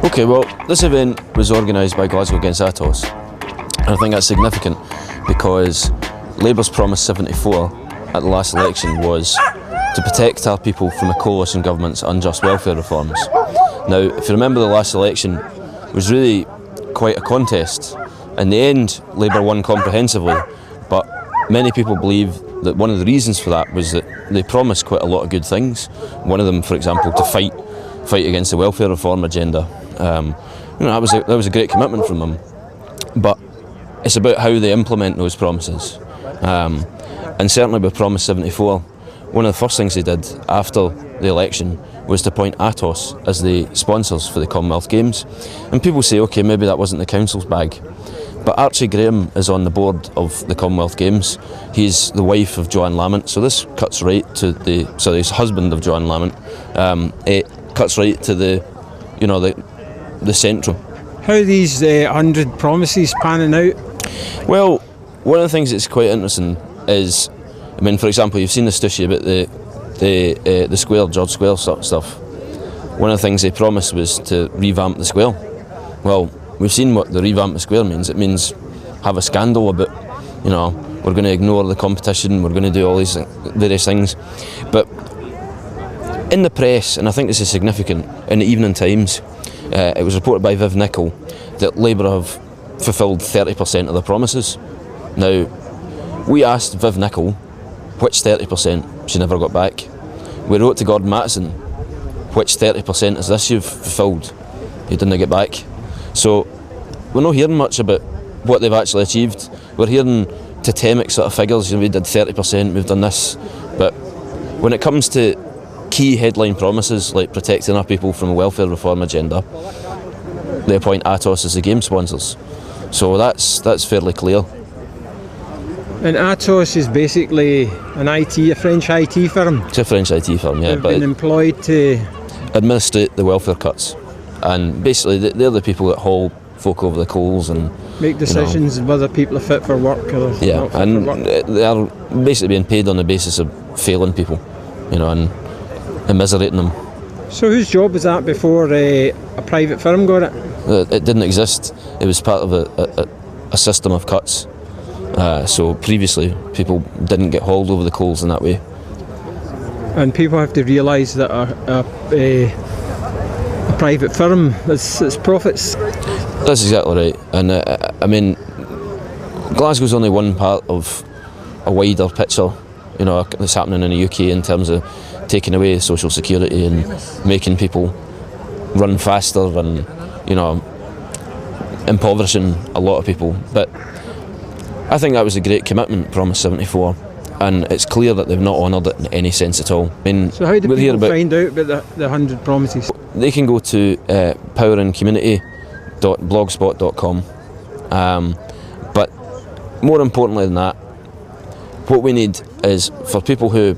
Okay, well, this event was organised by Glasgow against ATOS, and I think that's significant because Labour's promise 74 at the last election was to protect our people from a coalition government's unjust welfare reforms. Now, if you remember, the last election was really quite a contest. In the end, Labour won comprehensively, but many people believe that one of the reasons for that was that they promised quite a lot of good things. One of them, for example, to fight against the welfare reform agenda. That was a great commitment from them, but it's about how they implement those promises. And certainly with Promise 74, one of the first things they did after the election was to appoint ATOS as the sponsors for the Commonwealth Games. And people say, okay, maybe that wasn't the council's bag. But Archie Graham is on the board of the Commonwealth Games. He's the wife of Joanne Lamont, so this cuts right to he's husband of Joanne Lamont. It cuts right to the central. How are these 100 promises panning out? Well, one of the things that's quite interesting is, for example, you've seen the story about the square, George Square sort of stuff. One of the things they promised was to revamp the square. Well, we've seen what the revamp the square means. It means have a scandal about, we're going to ignore the competition, we're going to do all these various things. But in the press, and I think this is significant, in the Evening Times, it was reported by Viv Nicol that Labour have fulfilled 30% of their promises. Now, we asked Viv Nicol which 30%, she never got back. We wrote to Gordon Mattison, which 30% is this you've fulfilled? He didn't get back. So we're not hearing much about what they've actually achieved. We're hearing totemic sort of figures, we did 30%, we've done this. But when it comes to key headline promises like protecting our people from a welfare reform agenda, they appoint ATOS as the game sponsors. So that's fairly clear. And ATOS is basically a French IT firm? It's a French IT firm, yeah. They've been employed to administrate the welfare cuts. And basically they're the people that haul folk over the coals and make decisions whether people are fit for work or not fit for work. They are basically being paid on the basis of failing people, and immiserating them. So whose job was that before a private firm got it? It didn't exist. It was part of a system of cuts. So previously people didn't get hauled over the coals in that way. And people have to realise that a private firm its profits. That's exactly right. And Glasgow's only one part of a wider picture, that's happening in the UK in terms of taking away social security and making people run faster and, impoverishing a lot of people. But I think that was a great commitment, Promise 74, and it's clear that they've not honoured it in any sense at all. So how do people find out about the 100 promises? They can go to powerandcommunity.blogspot.com. But more importantly than that, what we need is for people who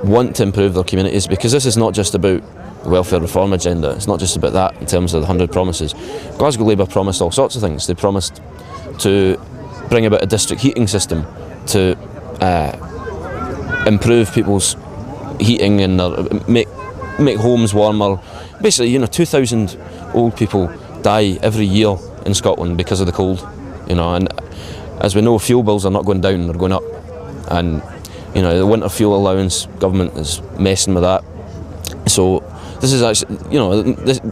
want to improve their communities, because this is not just about the welfare reform agenda, it's not just about that in terms of the 100 promises. Glasgow Labour promised all sorts of things. They promised to bring about a district heating system to improve people's heating and make homes warmer. Basically, 2,000 old people die every year in Scotland because of the cold. And as we know, fuel bills are not going down, they're going up. And the winter fuel allowance, government is messing with that. So this is actually,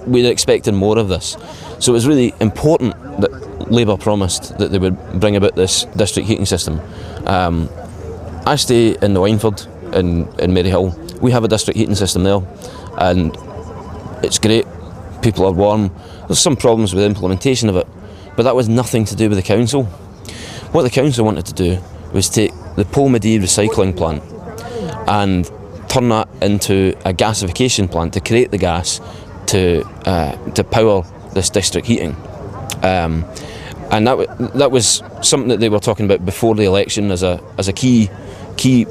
we're expecting more of this. So it was really important that Labour promised that they would bring about this district heating system. I stay in the Wynford in Maryhill. We have a district heating system there, and it's great. People are warm. There's some problems with the implementation of it, but that was nothing to do with the council. What the council wanted to do was take the Polmadie recycling plant and turn that into a gasification plant to create the gas to power this district heating. And that was something that they were talking about before the election as a key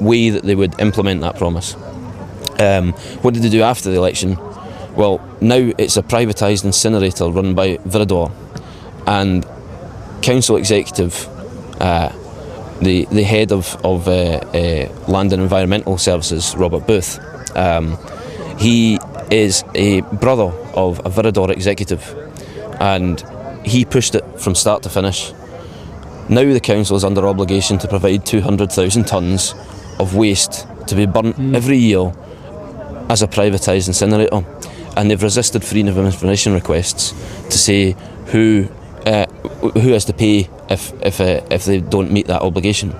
way that they would implement that promise. What did they do after the election? Well, now it's a privatised incinerator run by Viridor, and council executive, the head of Land and Environmental Services, Robert Booth, he is a brother of a Viridor executive. and he pushed it from start to finish. Now the council is under obligation to provide 200,000 tonnes of waste to be burnt every year as a privatised incinerator, and they've resisted freedom of information requests to say who has to pay if they don't meet that obligation.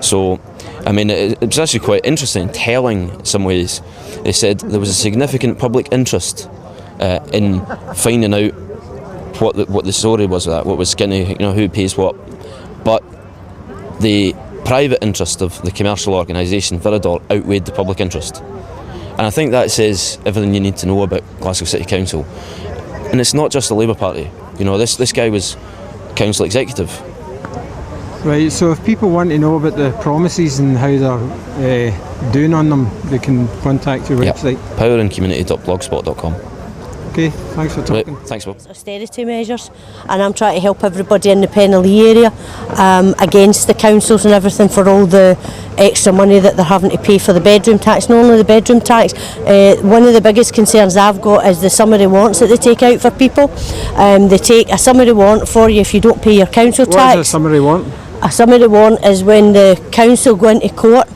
So, I mean, it was actually quite interesting, telling in some ways. They said there was a significant public interest in finding out what the story was of that, what was skinny, who pays what, but the private interest of the commercial organisation Viridor outweighed the public interest. And I think that says everything you need to know about Glasgow City Council. And it's not just the Labour Party. This guy was council executive. Right, so if people want to know about the promises and how they're doing on them, they can contact your website. powerandcommunity.blogspot.com. Okay, thanks for talking. Right, thanks, Bob. Austerity measures, and I'm trying to help everybody in the Pennelly area against the councils and everything for all the extra money that they're having to pay for the bedroom tax. Not only the bedroom tax, one of the biggest concerns I've got is the summary warrants that they take out for people. They take a summary warrant for you if you don't pay your council tax. What is a summary warrant? A summary warrant is when the council go into court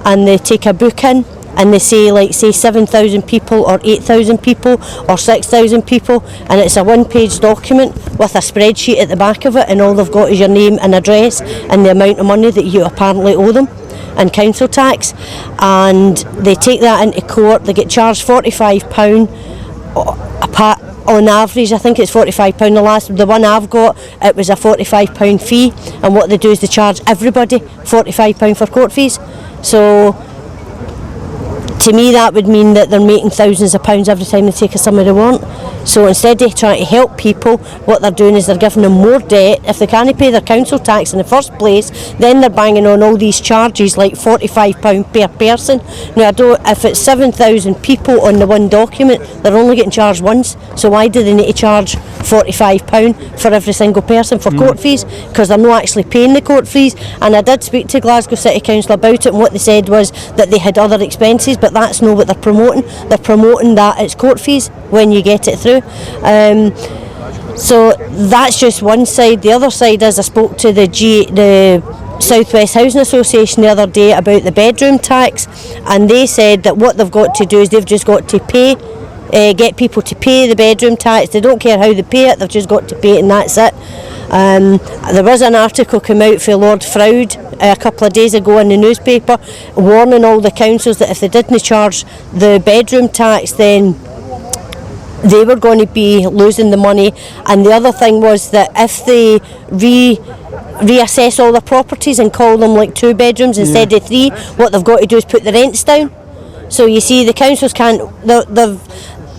and they take a book in and they say 7,000 people or 8,000 people or 6,000 people, and it's a one-page document with a spreadsheet at the back of it, and all they've got is your name and address and the amount of money that you apparently owe them in council tax. And they take that into court. They get charged £45 on average. I think it's £45. The one I've got, it was a £45 fee, and what they do is they charge everybody £45 for court fees. So to me that would mean that they're making thousands of pounds every time they take a summary warrant. So instead of trying to help people, what they're doing is they're giving them more debt. If they can't pay their council tax in the first place, then they're banging on all these charges like £45 per person. Now if it's 7,000 people on the one document, they're only getting charged once. So why do they need to charge £45 for every single person for court fees? Because they're not actually paying the court fees. And I did speak to Glasgow City Council about it, and what they said was that they had other expenses, but that's not what they're promoting. They're promoting that it's court fees when you get it through. So that's just one side. The other side is I spoke to the South West Housing Association the other day about the bedroom tax, and they said that what they've got to do is they've just got to pay, get people to pay the bedroom tax. They don't care how they pay it, they've just got to pay it, and that's it. There was an article come out for Lord Froud a couple of days ago in the newspaper warning all the councils that if they didn't charge the bedroom tax, then they were going to be losing the money. And the other thing was that if they reassess all the properties and call them like 2 bedrooms instead of 3, what they've got to do is put the rents down. So you see, the councils can't, the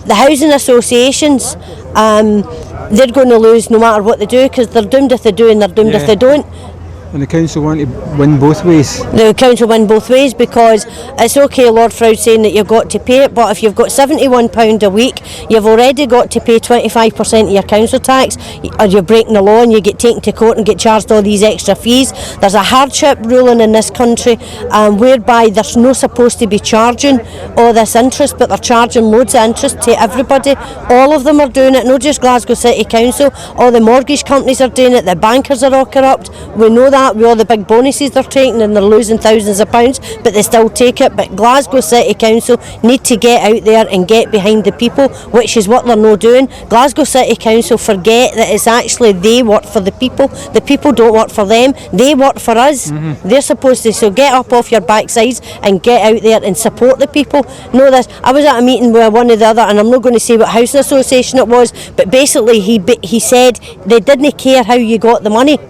housing associations, they're going to lose no matter what they do, because they're doomed if they do and they're doomed if they don't. And the council want to win both ways? The council win both ways, because it's okay, Lord Froud saying that you've got to pay it, but if you've got £71 a week, you've already got to pay 25% of your council tax, or you're breaking the law and you get taken to court and get charged all these extra fees. There's a hardship ruling in this country whereby there's no supposed to be charging all this interest, but they're charging loads of interest to everybody. All of them are doing it, not just Glasgow City Council. All the mortgage companies are doing it, the bankers are all corrupt. We know that with all the big bonuses they're taking, and they're losing thousands of pounds, but they still take it. But Glasgow City Council need to get out there and get behind the people, which is what they're not doing. Glasgow City Council forget that it's actually they work for the people don't work for them, they work for us. They're supposed to, so get up off your backsides and get out there and support the people. Know this, I was at a meeting with one of the other, and I'm not going to say what housing association it was, but basically he said they didn't care how you got the money.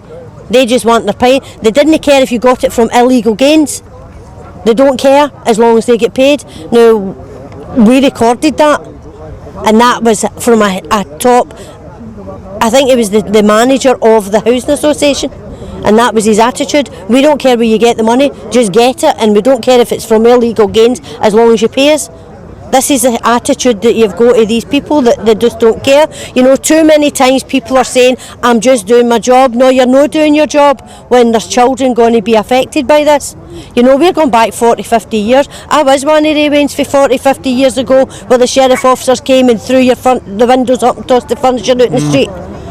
They just want their pay. They didn't care if you got it from illegal gains. They don't care as long as they get paid. Now, we recorded that, and that was from a top, I think it was the manager of the housing association, and that was his attitude. We don't care where you get the money, just get it, and we don't care if it's from illegal gains as long as you pay us. This is the attitude that you've got to these people, that they just don't care. You know, too many times people are saying, I'm just doing my job. No, you're not doing your job when there's children going to be affected by this. You know, we're going back 40, 50 years. I was one of the ones for 40, 50 years ago where the sheriff officers came and threw the windows up and tossed the furniture out in the street.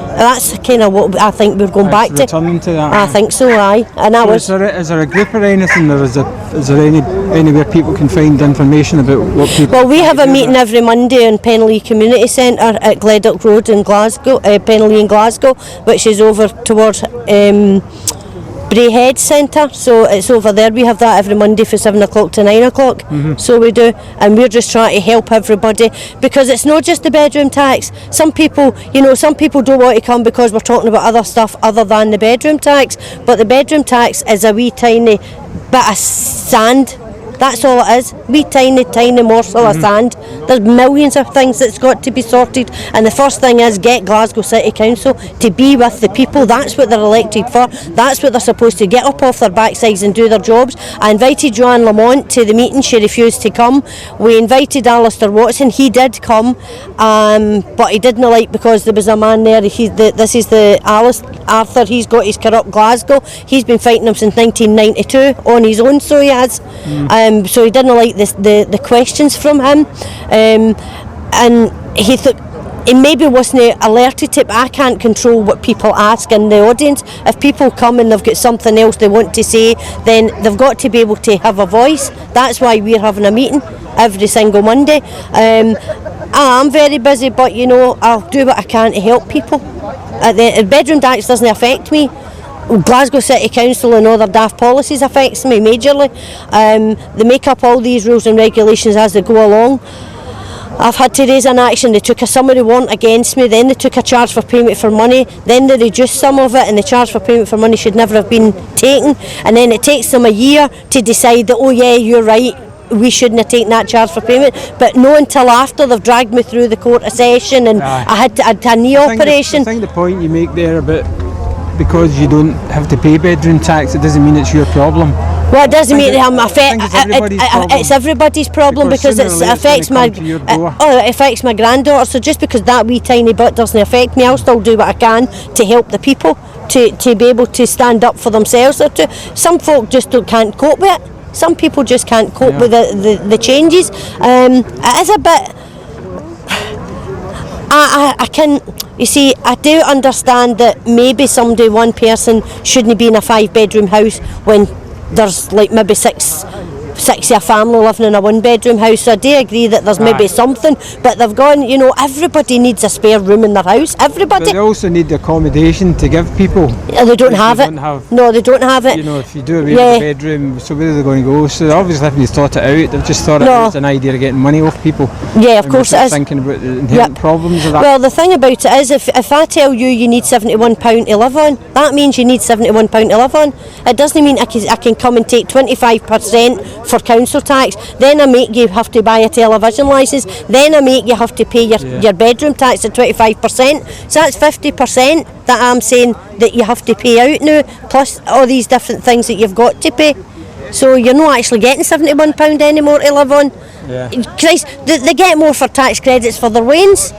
That's kind of what I think we're going back to. Returning to that. I think so, aye. And I was. Is there a group or anything, or is there anywhere people can find information about what people? Well, we have a meeting every Monday in Penlee Community Centre at Gleddock Road in Glasgow, Penlee in Glasgow, which is over towards Braehead Centre, so it's over there. We have that every Monday from 7 o'clock to 9 o'clock. So we do, and we're just trying to help everybody, because it's not just the bedroom tax. Some people, you know, some people don't want to come because we're talking about other stuff other than the bedroom tax, but the bedroom tax is a wee tiny bit of sand. That's all it is, wee tiny morsel of sand. There's millions of things that's got to be sorted, and the first thing is get Glasgow City Council to be with the people. That's what they're elected for. That's what they're supposed to get up off their backsides and do their jobs. I invited Joanne Lamont to the meeting, she refused to come. We invited Alistair Watson, he did come, but he didn't like, because there was a man there, this is the Arthur, he's got his Corrupt Glasgow, he's been fighting him since 1992 on his own, so he has. So he didn't like the questions from him, and he thought he maybe wasn't alerted to it, but I can't control what people ask in the audience. If people come and they've got something else they want to say, then they've got to be able to have a voice. That's why we're having a meeting every single Monday. I'm very busy, but you know, I'll do what I can to help people. The bedroom tax doesn't affect me. Glasgow City Council and all their daft policies affects me majorly. They make up all these rules and regulations as they go along. I've had to raise an action. They took a summary warrant against me, then they took a charge for payment for money, then they reduced some of it, and the charge for payment for money should never have been taken, and then it takes them a year to decide that, oh yeah, you're right, we shouldn't have taken that charge for payment, but no until after they've dragged me through the court of session, and I had a knee operation. I think the point you make there about because you don't have to pay bedroom tax, it doesn't mean it's your problem. Well, it doesn't mean it's everybody's problem, because it affects it affects my granddaughter. So just because that wee tiny bit doesn't affect me, I'll still do what I can to help the people to be able to stand up for themselves. Some folk just can't cope with it. Some people just can't cope with the changes. It is a bit. I can, you see, I do understand that maybe one person shouldn't be in a 5-bedroom house when there's like maybe six of a family living in a 1-bedroom house. So I do agree that there's maybe something, but they've gone, you know, everybody needs a spare room in their house, everybody. But they also need the accommodation to give people. Yeah, they don't have it. No, they don't have it. You know, if you do away with the bedroom, so where are they going to go? So obviously if they thought it out, they've just thought it was an idea of getting money off people. Yeah, of course it is. Thinking about the inherent problems of that. Well, the thing about it is, if I tell you need £71 to live on, that means you need £71 to live on. It doesn't mean I can come and take 25% for council tax, then I make you have to buy a television licence, then I make you have to pay your bedroom tax at 25%, so that's 50% that I'm saying that you have to pay out now, plus all these different things that you've got to pay. So you're not actually getting £71 anymore to live on. Christ, they get more for tax credits for their wains.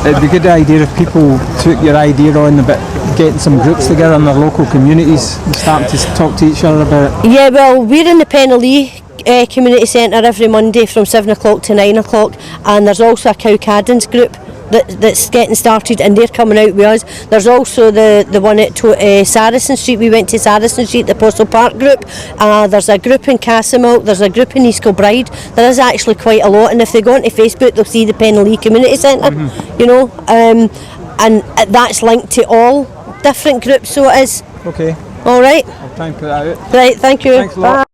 It'd be a good idea if people took your idea on about getting some groups together in their local communities and starting to talk to each other about it. Yeah, well, we're in the Penlee Community Centre every Monday from 7 o'clock to 9 o'clock, and there's also a Cowcaddens group that's getting started, and they're coming out with us. There's also the one at Saracen Street. We went to Saracen Street, the Apostle Park group. There's a group in Castlemilk, there's a group in East Kilbride. There is actually quite a lot, and if they go onto Facebook they'll see the Penlee Community Centre, you know, and that's linked to all different groups, so it is. Okay. All right. I'll try and put that out. Right, thank you. Thanks a lot. Bye.